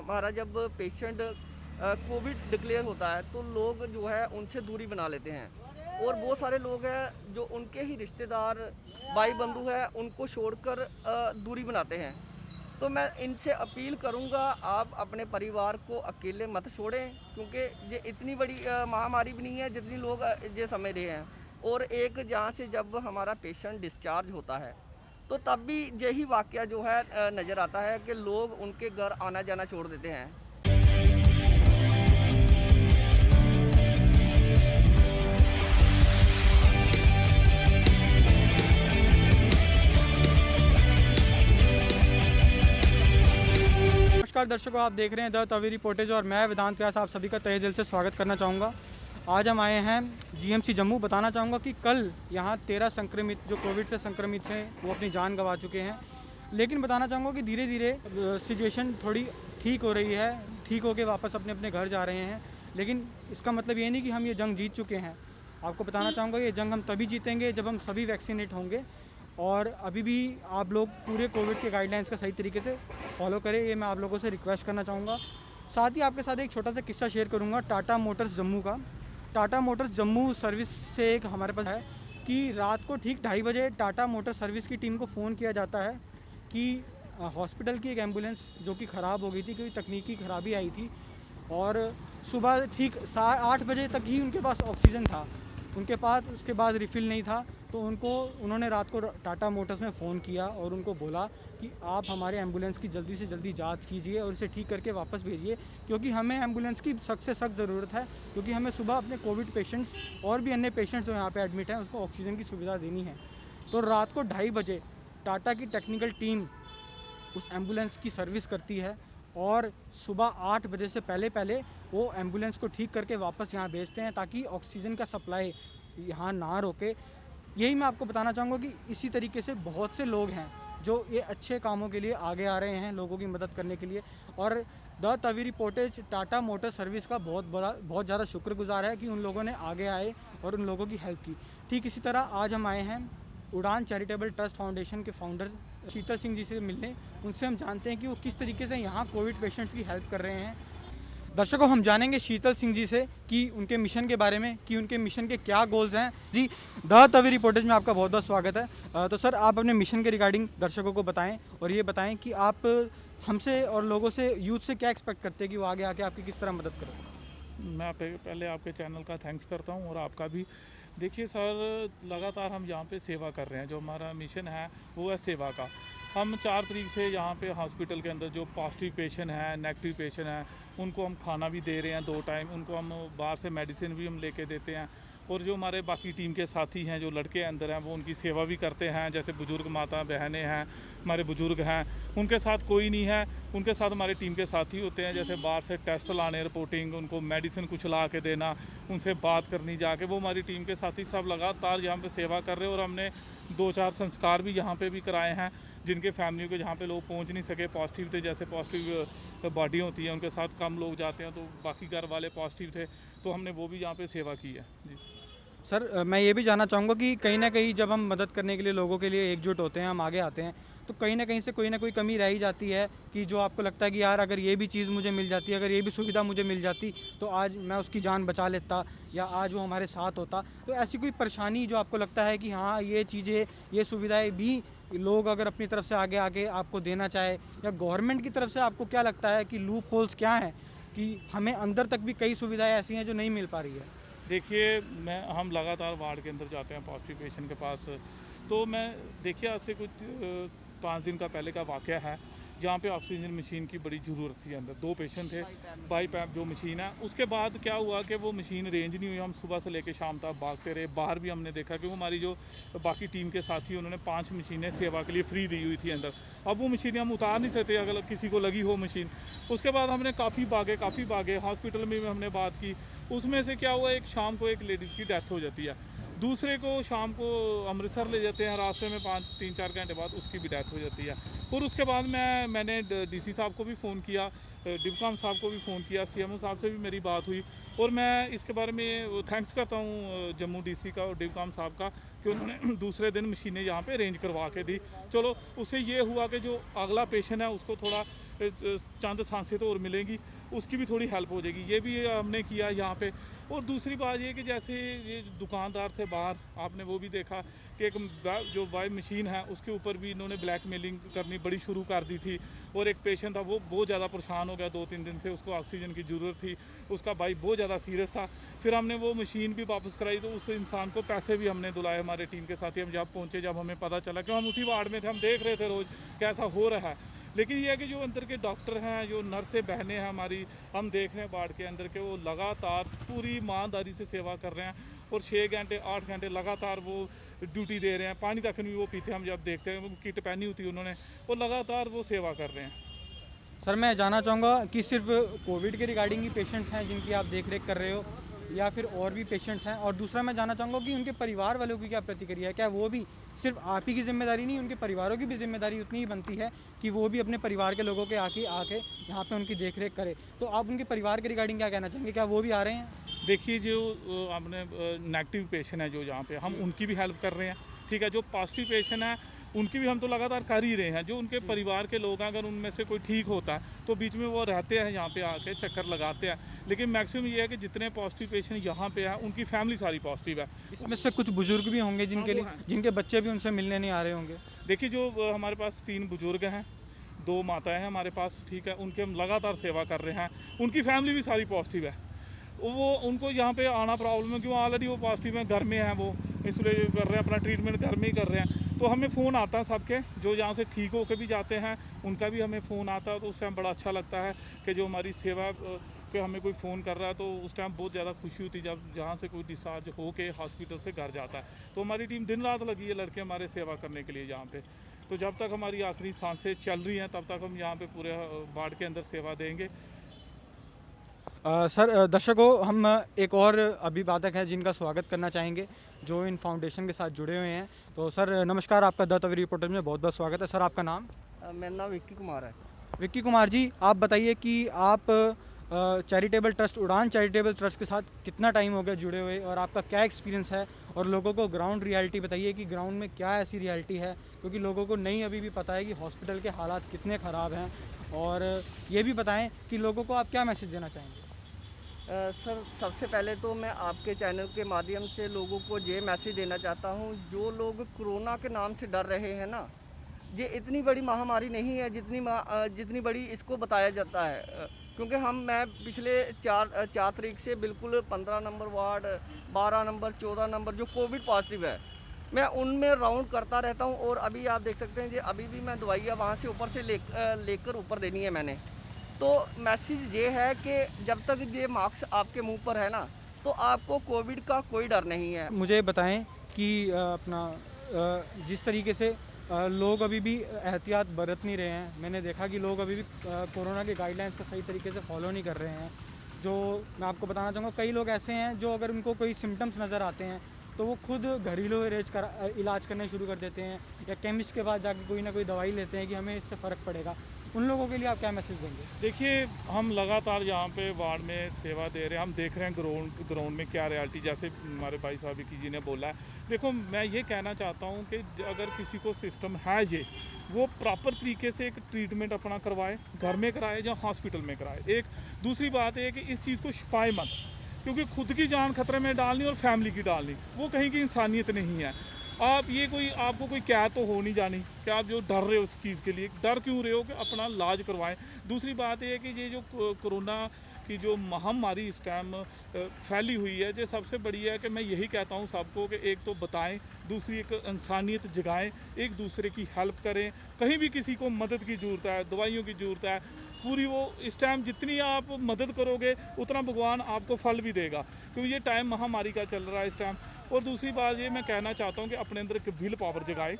हमारा जब patient Covid declare होता है तो लोग जो है उनसे दूरी बना लेते हैं, और बहुत सारे लोग हैं जो उनके ही रिश्तेदार भाई बंधु हैं उनको छोड़कर दूरी बनाते हैं। तो मैं इनसे अपील करूंगा, आप अपने परिवार को अकेले मत छोड़ें, क्योंकि ये इतनी बड़ी महामारी भी नहीं है जितनी लोग ये समझ रहे हैं। और एक जहाँ से जब हमारा पेशेंट डिस्चार्ज होता है तो तब भी यही वाक़या जो है नज़र आता है कि लोग उनके घर आना जाना छोड़ देते हैं। नमस्कार दर्शकों, आप देख रहे हैं द तवी रिपोर्टेज और मैं वेदांत व्यास आप सभी का तहे दिल से स्वागत करना चाहूँगा। आज हम आए हैं जीएमसी जम्मू। बताना चाहूँगा कि कल यहाँ 13 संक्रमित जो कोविड से संक्रमित हैं वो अपनी जान गंवा चुके हैं, लेकिन बताना चाहूँगा कि धीरे धीरे सिचुएशन थोड़ी ठीक हो रही है, ठीक होके वापस अपने अपने घर जा रहे हैं। लेकिन इसका मतलब ये नहीं कि हम ये जंग जीत चुके हैं। आपको बताना चाहूँगा ये जंग हम तभी जीतेंगे जब हम सभी वैक्सीनेट होंगे, और अभी भी आप लोग पूरे कोविड के गाइडलाइंस का सही तरीके से फॉलो करें, ये मैं आप लोगों से रिक्वेस्ट करना चाहूँगा। साथ ही आपके साथ एक छोटा सा किस्सा शेयर करूँगा टाटा मोटर्स जम्मू का। टाटा मोटर्स जम्मू सर्विस से एक हमारे पास है कि रात को ठीक 2:30 बजे टाटा मोटर सर्विस की टीम को फ़ोन किया जाता है कि हॉस्पिटल की एक एम्बुलेंस जो कि ख़राब हो गई थी, क्योंकि तकनीकी ख़राबी आई थी, और सुबह ठीक 8 बजे तक ही उनके पास ऑक्सीजन था, उनके पास उसके बाद रिफ़िल नहीं था। तो उन्होंने रात को टाटा मोटर्स में फ़ोन किया और उनको बोला कि आप हमारे एम्बुलेंस की जल्दी से जल्दी जांच कीजिए और इसे ठीक करके वापस भेजिए, क्योंकि हमें एम्बुलेंस की सख्त से सख्त ज़रूरत है, क्योंकि हमें सुबह अपने कोविड पेशेंट्स और भी अन्य पेशेंट्स जो यहाँ पे एडमिट हैं उसको ऑक्सीजन की सुविधा देनी है। तो रात को 2:30 बजे टाटा की टेक्निकल टीम उस एम्बुलेंस की सर्विस करती है और सुबह 8 बजे से पहले पहले वो एम्बुलेंस को ठीक करके वापस यहाँ भेजते हैं, ताकि ऑक्सीजन का सप्लाई यहाँ ना रोके। यही मैं आपको बताना चाहूँगा कि इसी तरीके से बहुत से लोग हैं जो ये अच्छे कामों के लिए आगे आ रहे हैं, लोगों की मदद करने के लिए, और the Tawi reportage Tata motor service का बहुत ज़्यादा शुक्रगुजार है कि उन लोगों ने आगे आए और उन लोगों की हेल्प की। ठीक इसी तरह आज हम आए हैं उड़ान चैरिटेबल ट्रस्ट फाउंडेशन के फाउंडर शीतल सिंह जी से मिलने। उनसे हम जानते हैं कि वो किस तरीके से यहाँ कोविड पेशेंट्स की हेल्प कर रहे हैं। दर्शकों, हम जानेंगे शीतल सिंह जी से कि उनके मिशन के बारे में, कि उनके मिशन के क्या गोल्स हैं। जी, द तवी रिपोर्टेज में आपका बहुत बहुत स्वागत है। तो सर, आप अपने मिशन के रिगार्डिंग दर्शकों को बताएं और ये बताएं कि आप हमसे और लोगों से, यूथ से क्या एक्सपेक्ट करते हैं कि वो आगे आके आपकी किस तरह मदद करें। मैं पहले आपके चैनल का थैंक्स करता हूं और आपका भी। देखिए सर, लगातार हम यहाँ पे सेवा कर रहे हैं। जो हमारा मिशन है वो है सेवा का। हम 4 तारीख से यहाँ पे हॉस्पिटल के अंदर जो पॉजिटिव पेशेंट हैं, नेगेटिव पेशेंट हैं, उनको हम खाना भी दे रहे हैं 2 टाइम, उनको हम बाहर से मेडिसिन भी हम लेके देते हैं। और जो हमारे बाकी टीम के साथी हैं, जो लड़के अंदर हैं, वो उनकी सेवा भी करते हैं। जैसे बुज़ुर्ग माता बहनें हैं, हमारे बुज़ुर्ग हैं, उनके साथ कोई नहीं है, उनके साथ हमारे टीम के साथी होते हैं। जैसे बाहर से टेस्ट लाने, रिपोर्टिंग, उनको मेडिसिन कुछ ला के देना, उनसे बात करनी जाके, वो हमारी टीम के साथी सब लगातार यहाँ पे सेवा कर रहे हैं। और हमने 2-4 संस्कार भी यहाँ पे भी कराए हैं, जिनके फैमिली को जहाँ पे लोग पहुँच नहीं सके, पॉजिटिव थे, जैसे पॉजिटिव बॉडी होती है उनके साथ कम लोग जाते हैं, तो बाकी घर वाले पॉजिटिव थे, तो हमने वो भी यहाँ पे सेवा की है। जी सर, मैं ये भी जानना चाहूँगा कि कहीं ना कहीं जब हम मदद करने के लिए लोगों के लिए एकजुट होते हैं, हम आगे आते हैं, तो कहीं ना कहीं से कोई ना कोई कमी रह ही जाती है कि जो आपको लगता है कि यार अगर ये भी चीज़ मुझे मिल जाती, अगर ये भी सुविधा मुझे मिल जाती तो आज मैं उसकी जान बचा लेता, या आज वो हमारे साथ होता। तो ऐसी कोई परेशानी जो आपको लगता है कि हाँ, ये चीज़ें, ये सुविधाएँ भी लोग अगर अपनी तरफ से आगे आगे आपको देना चाहे, या गवर्नमेंट की तरफ से आपको क्या लगता है कि लूप होल्स क्या हैं कि हमें अंदर तक भी कई सुविधाएँ ऐसी हैं जो नहीं मिल पा रही है। देखिए, हम लगातार वार्ड के अंदर जाते हैं पॉजिटिव पेशेंट के पास। तो देखिए, आज से कुछ 5 दिन का पहले का वाक़या है, जहाँ पे ऑक्सीजन मशीन की बड़ी ज़रूरत थी। अंदर 2 पेशेंट थे, बाईपैप जो मशीन है। उसके बाद क्या हुआ कि वो मशीन रेंज नहीं हुई, हम सुबह से लेकर शाम तक भागते रहे। बाहर भी हमने देखा कि वो हमारी जो बाकी टीम के साथी, उन्होंने 5 मशीनें सेवा के लिए फ्री दी हुई थी अंदर। अब वो मशीनें हम उतार नहीं सकते अगर किसी को लगी हो मशीन। उसके बाद हमने काफ़ी भागे, हॉस्पिटल में भी हमने बात की। उसमें से क्या हुआ, एक शाम को एक लेडीज़ की डेथ हो जाती है, दूसरे को शाम को अमृतसर ले जाते हैं, रास्ते में 3-4 घंटे बाद उसकी भी डेथ हो जाती है। और उसके बाद मैंने डीसी साहब को भी फ़ोन किया, डिवकाम साहब को भी फ़ोन किया, सीएमओ साहब से भी मेरी बात हुई, और मैं इसके बारे में थैंक्स करता हूँ जम्मू डीसी का और डिवकाम साहब का कि उन्होंने दूसरे दिन मशीनें यहाँ पे अरेंज करवा के दी। चलो, उससे ये हुआ कि जो अगला पेशेंट है उसको थोड़ा चंद सांसें तो और मिलेंगी, उसकी भी थोड़ी हेल्प हो जाएगी। ये भी हमने किया यहाँ पे। और दूसरी बात ये कि जैसे ये दुकानदार थे बाहर, आपने वो भी देखा कि एक जो वाई मशीन है उसके ऊपर भी इन्होंने ब्लैकमेलिंग करनी बड़ी शुरू कर दी थी। और एक पेशेंट था, वो बहुत ज़्यादा परेशान हो गया, 2-3 दिन से उसको ऑक्सीजन की ज़रूरत थी, उसका भाई बहुत ज़्यादा सीरियस था। फिर हमने वो मशीन भी वापस कराई, तो उस इंसान को पैसे भी हमने दिलाए हमारे टीम के साथ ही। हम जब पहुँचे, जब हमें पता चला, क्यों हम उसी वार्ड में थे, हम देख रहे थे रोज़ कैसा हो रहा है। लेकिन यह है कि जो अंदर के डॉक्टर हैं, जो नर्सें बहनें हैं हमारी, हम देख रहे हैं वार्ड के अंदर के, वो लगातार पूरी ईमानदारी से सेवा कर रहे हैं। और 6 घंटे 8 घंटे लगातार वो ड्यूटी दे रहे हैं। पानी तक नहीं वो पीते, हम जब देखते हैं, वो किट पहनी होती है उन्होंने, और लगातार वो सेवा कर रहे हैं। सर मैं जानना चाहूँगा कि सिर्फ कोविड के रिगार्डिंग ही पेशेंट्स हैं जिनकी आप देख रेख कर रहे हो, या फिर और भी पेशेंट्स हैं? और दूसरा मैं जानना चाहूँगा कि उनके परिवार वालों की क्या प्रतिक्रिया है? क्या वो भी, सिर्फ आप ही की जिम्मेदारी नहीं, उनके परिवारों की भी जिम्मेदारी उतनी ही बनती है कि वो भी अपने परिवार के लोगों के आके यहाँ पे उनकी देख रेख करे? तो आप उनके परिवार के रिगार्डिंग क्या कहना चाहेंगे? क्या वो भी आ रहे हैं? देखिए, जो आपने नेगेटिव पेशेंट है जो यहाँ पे, हम उनकी भी हेल्प कर रहे हैं, ठीक है। जो पॉजिटिव पेशेंट है उनकी भी हम तो लगातार कर ही रहे हैं। जो उनके परिवार के लोग हैं, अगर उनमें से कोई ठीक होता है तो बीच में वो रहते हैं यहाँ पे आके, चक्कर लगाते हैं। लेकिन मैक्सिमम ये है कि जितने पॉजिटिव पेशेंट यहाँ पे हैं उनकी फैमिली सारी पॉजिटिव है। इसमें से कुछ बुजुर्ग भी होंगे जिनके वो लिए, हैं। जिनके बच्चे भी उनसे मिलने नहीं आ रहे होंगे? देखिए, जो हमारे पास 3 बुजुर्ग हैं, 2 माताएं हैं हमारे पास, ठीक है। उनके हम लगातार सेवा कर रहे हैं। उनकी फैमिली भी सारी पॉजिटिव है। वो उनको यहाँ पे आना प्रॉब्लम है, क्यों ऑलरेडी वो पॉजिटिव हैं, घर में हैं, वो इसलिए कर रहे हैं, अपना ट्रीटमेंट घर में ही कर रहे हैं। तो हमें फ़ोन आता है सबके, जो यहाँ से ठीक होकर भी जाते हैं उनका भी हमें फ़ोन आता है। तो उस टाइम बड़ा अच्छा लगता है कि जो हमारी सेवा पे हमें कोई फ़ोन कर रहा है, तो उस टाइम बहुत ज़्यादा खुशी होती है जब जहाँ से कोई डिस्चार्ज होके हॉस्पिटल से घर जाता है। तो हमारी टीम दिन रात लगी है लड़के हमारे सेवा करने के लिए यहाँ पे। तो जब तक हमारी आखिरी सांसें चल रही हैं तब तक हम यहाँ पे पूरे वार्ड के अंदर सेवा देंगे। सर दर्शकों, हम एक और अभिवादक है जिनका स्वागत करना चाहेंगे जो इन फाउंडेशन के साथ जुड़े हुए हैं। तो सर नमस्कार, आपका द तवी रिपोर्टर में बहुत बहुत स्वागत है। सर आपका नाम? मेरा नाम विक्की कुमार है। विक्की कुमार जी, आप बताइए कि आप चैरिटेबल ट्रस्ट, उड़ान चैरिटेबल ट्रस्ट के साथ कितना टाइम हो गया जुड़े हुए, और आपका क्या एक्सपीरियंस है? और लोगों को ग्राउंड रियलिटी बताइए कि ग्राउंड में क्या ऐसी रियलिटी है, क्योंकि लोगों को नहीं अभी भी पता है कि हॉस्पिटल के हालात कितने ख़राब हैं। और ये भी बताएं कि लोगों को आप क्या मैसेज देना चाहेंगे? सर, सबसे पहले तो मैं आपके चैनल के माध्यम से लोगों को ये मैसेज देना चाहता हूँ, जो लोग कोरोना के नाम से डर रहे हैं ना, ये इतनी बड़ी महामारी नहीं है जितनी बड़ी इसको बताया जाता है। क्योंकि मैं पिछले 4 तारीख से बिल्कुल 15 नंबर वार्ड, 12 नंबर, 14 नंबर जो कोविड पॉजिटिव है, मैं उनमें राउंड करता रहता हूँ। और अभी आप देख सकते हैं जी, अभी भी मैं दवाइयाँ वहाँ से ऊपर से लेकर ऊपर देनी है मैंने। तो मैसेज ये है कि जब तक ये मास्क आपके मुंह पर है ना, तो आपको कोविड का कोई डर नहीं है। मुझे बताएं कि जिस तरीके से लोग अभी भी एहतियात बरत नहीं रहे हैं, मैंने देखा कि लोग अभी भी कोरोना के गाइडलाइंस का सही तरीके से फॉलो नहीं कर रहे हैं। जो मैं आपको बताना चाहूँगा, कई लोग ऐसे हैं जो अगर उनको कोई सिम्टम्स नज़र आते हैं तो वो खुद घरेलू इलाज करने शुरू कर देते हैं, या केमिस्ट के पास जाके कोई ना कोई दवाई लेते हैं कि हमें इससे फ़र्क पड़ेगा। उन लोगों के लिए आप क्या मैसेज देंगे? देखिए, हम लगातार यहाँ पे वार्ड में सेवा दे रहे हैं। हम देख रहे हैं ग्राउंड में क्या रियलिटी, जैसे हमारे भाई साहब की जी ने बोला है। देखो, मैं ये कहना चाहता हूँ कि अगर किसी को सिस्टम है वो प्रॉपर तरीके से एक ट्रीटमेंट अपना करवाए, घर में कराए या हॉस्पिटल में कराए। एक दूसरी बात है कि इस चीज़ को छिपाए मत, क्योंकि खुद की जान खतरे में डालनी और फैमिली की डालनी वो कहीं की इंसानियत नहीं है। आपको कोई क्या तो हो नहीं जानी कि आप जो डर रहे हो उस चीज़ के लिए, डर क्यों रहे हो कि अपना इलाज करवाएं। दूसरी बात ये है कि ये जो कोरोना की जो महामारी इस टाइम फैली हुई है, ये सबसे बड़ी है कि मैं यही कहता हूँ सबको कि एक तो बताएं, दूसरी एक इंसानियत जगाएं, एक दूसरे की हेल्प करें। कहीं भी किसी को मदद की ज़रूरत है, दवाइयों की ज़रूरत है, पूरी वो इस टाइम जितनी आप मदद करोगे उतना भगवान आपको फल भी देगा, क्योंकि ये टाइम महामारी का चल रहा है इस टाइम। और दूसरी बात ये मैं कहना चाहता हूँ कि अपने अंदर एक विल पावर जगाएं,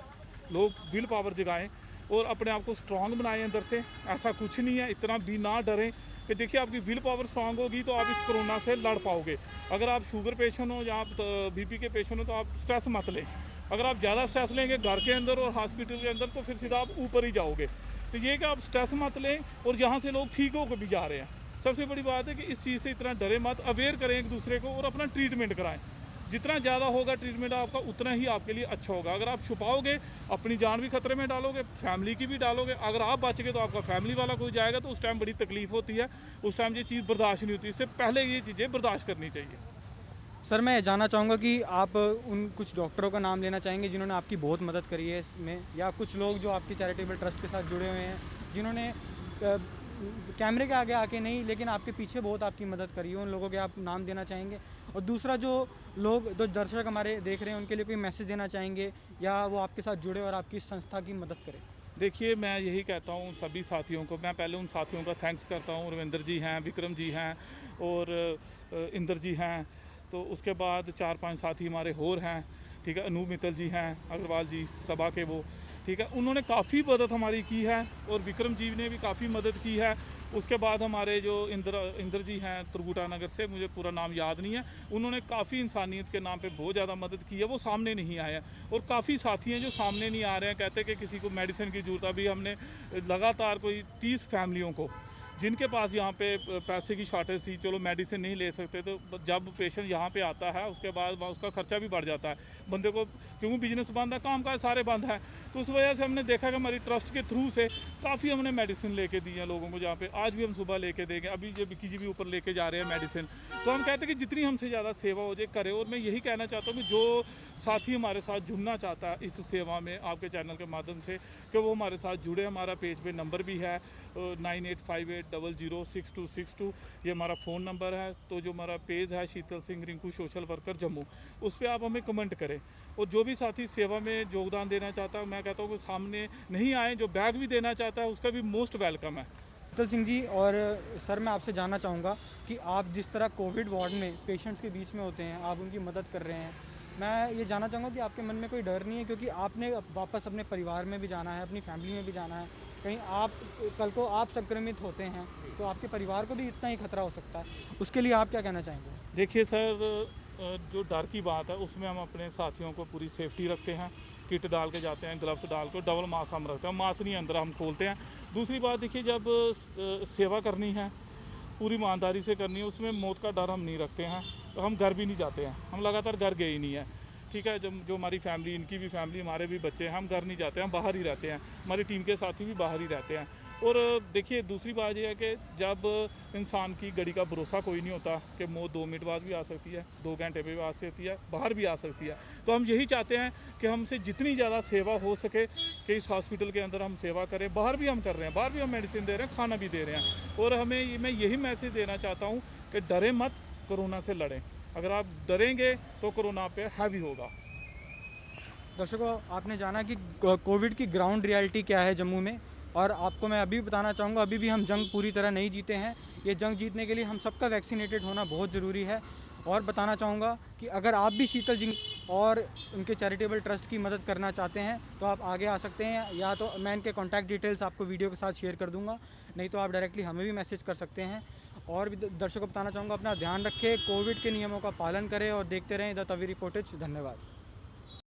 लोग विल पावर जगाएं और अपने आप को स्ट्रांग बनाएं अंदर से। ऐसा कुछ नहीं है, इतना भी ना डरें कि देखिए, आपकी विल पावर स्ट्रांग होगी तो आप इस कोरोना से लड़ पाओगे। अगर आप शुगर पेशेंट हो या आप बीपी के पेशेंट हो तो आप स्ट्रेस मत लें। अगर आप ज़्यादा स्ट्रेस लेंगे घर के अंदर और हॉस्पिटल के अंदर तो फिर सीधा आप ऊपर ही जाओगे। तो ये कि आप स्ट्रेस मत लें, और यहाँ से लोग ठीक होकर भी जा रहे हैं। सबसे बड़ी बात है कि इस चीज़ से इतना डरे मत, अवेयर करें एक दूसरे को और अपना ट्रीटमेंट कराएं। जितना ज़्यादा होगा ट्रीटमेंट आपका उतना ही आपके लिए अच्छा होगा। अगर आप छुपाओगे अपनी जान भी खतरे में डालोगे, फैमिली की भी डालोगे। अगर आप बच गए तो आपका फैमिली वाला कोई जाएगा, तो उस टाइम बड़ी तकलीफ होती है, उस टाइम ये चीज़ बर्दाश्त नहीं होती। इससे पहले ये चीज़ें बर्दाश्त करनी चाहिए। सर मैं जानना चाहूँगा कि आप उन कुछ डॉक्टरों का नाम लेना चाहेंगे जिन्होंने आपकी बहुत मदद करी है इसमें, या कुछ लोग जो आपकी चैरिटेबल ट्रस्ट के साथ जुड़े हुए हैं जिन्होंने कैमरे के आगे आके नहीं लेकिन आपके पीछे बहुत आपकी मदद करी है, उन लोगों के आप नाम देना चाहेंगे? और दूसरा जो लोग जो दर्शक हमारे देख रहे हैं उनके लिए कोई मैसेज देना चाहेंगे, या वो आपके साथ जुड़े और आपकी संस्था की मदद करें? देखिए, मैं यही कहता हूँ सभी साथियों को, मैं पहले उन साथियों का थैंक्स करता हूँ। रविंदर जी हैं, विक्रम जी हैं और इंदर जी हैं, तो उसके बाद 4-5 साथी हमारे और हैं, ठीक है। अनूप मित्तल जी हैं, अग्रवाल जी सभा के वो, ठीक है। उन्होंने काफ़ी मदद हमारी की है और विक्रम जी ने भी काफ़ी मदद की है। उसके बाद हमारे जो इंदर जी हैं तुरगुटा नगर से, मुझे पूरा नाम याद नहीं है, उन्होंने काफ़ी इंसानियत के नाम पे बहुत ज़्यादा मदद की है। वो सामने नहीं आए हैं और काफ़ी साथी हैं जो सामने नहीं आ रहे हैं, कहते हैं कि किसी को मेडिसिन की ज़रूरत है। अभी हमने लगातार कोई 30 फैमिलियों को जिनके पास यहाँ पे पैसे की शॉर्टेज थी, चलो मेडिसिन नहीं ले सकते, तो जब पेशेंट यहाँ पे आता है उसके बाद उसका खर्चा भी बढ़ जाता है बंदे को, क्योंकि बिजनेस बंद है, काम काज सारे बंद हैं। तो उस वजह से हमने देखा कि हमारी ट्रस्ट के थ्रू से काफ़ी हमने मेडिसिन लेके दी है लोगों को, जहाँ पे आज भी हम सुबह लेके देंगे। अभी जो विक्की जी भी ऊपर लेके जा रहे हैं मेडिसिन। तो हम कहते हैं कि जितनी हमसे ज़्यादा सेवा हो जाए करें। और मैं यही कहना चाहता हूँ कि जो साथी हमारे साथ जुड़ना चाहता है इस सेवा में आपके चैनल के माध्यम से, कि वो हमारे साथ जुड़े। हमारा पेज पे नंबर भी है 9858006262, ये हमारा फ़ोन नंबर है। तो जो हमारा पेज है शीतल सिंह रिंकू सोशल वर्कर जम्मू, उस पर आप हमें कमेंट करें। और जो भी साथी सेवा में योगदान देना चाहता है, मैं कहता हूँ कि सामने नहीं आए, जो बैग भी देना चाहता है उसका भी मोस्ट वेलकम है। शीतल सिंह जी, और सर मैं आपसे जानना चाहूँगा कि आप जिस तरह कोविड वार्ड में पेशेंट्स के बीच में होते हैं, आप उनकी मदद कर रहे हैं, मैं ये जानना चाहूँगा कि आपके मन में कोई डर नहीं है? क्योंकि आपने वापस अपने परिवार में भी जाना है, अपनी फैमिली में भी जाना है, कहीं आप कल को आप संक्रमित होते हैं तो आपके परिवार को भी इतना ही खतरा हो सकता है, उसके लिए आप क्या कहना चाहेंगे? देखिए सर, जो डर की बात है उसमें हम अपने साथियों को पूरी सेफ्टी रखते हैं, किट डाल के जाते हैं, ग्लव्स डाल के, डबल मास्क हम रखते हैं, मास्क नहीं अंदर हम खोलते हैं। दूसरी बात देखिए, जब सेवा करनी है पूरी ईमानदारी से करनी है, उसमें मौत का डर हम नहीं रखते हैं, तो हम घर भी नहीं जाते हैं, हम लगातार घर गए ही नहीं है, ठीक है। जो हमारी फैमिली, इनकी भी फैमिली, हमारे भी बच्चे हैं, हम घर नहीं जाते हैं, हम बाहर ही रहते हैं, हमारी टीम के साथी भी बाहर ही रहते हैं। और देखिए दूसरी बात यह है कि जब इंसान की घड़ी का भरोसा कोई नहीं होता कि मौत 2 मिनट बाद भी आ सकती है, 2 घंटे भी आ सकती है, बाहर भी आ सकती है। तो हम यही चाहते हैं कि हमसे जितनी ज़्यादा सेवा हो सके कि इस हॉस्पिटल के अंदर हम सेवा करें। बाहर भी हम कर रहे हैं, बाहर भी हम मेडिसिन दे रहे हैं, खाना भी दे रहे हैं। और मैं यही मैसेज देना चाहता हूँ कि डरें मत, कोरोना से लड़ें। अगर आप डरेंगे तो कोरोना पे हैवी होगा। दर्शकों, आपने जाना कि कोविड की ग्राउंड रियलिटी क्या है जम्मू में, और आपको मैं अभी भी बताना चाहूँगा, अभी भी हम जंग पूरी तरह नहीं जीते हैं। ये जंग जीतने के लिए हम सबका वैक्सीनेटेड होना बहुत ज़रूरी है। और बताना चाहूँगा कि अगर आप भी शीतल जी और उनके चैरिटेबल ट्रस्ट की मदद करना चाहते हैं तो आप आगे आ सकते हैं, या तो मैं इनके कॉन्टैक्ट डिटेल्स आपको वीडियो के साथ शेयर कर दूँगा, नहीं तो आप डायरेक्टली हमें भी मैसेज कर सकते हैं। और भी दर्शकों को बताना चाहूँगा, अपना ध्यान रखें, कोविड के नियमों का पालन करें और देखते रहें द तवी रिपोर्टेज। धन्यवाद।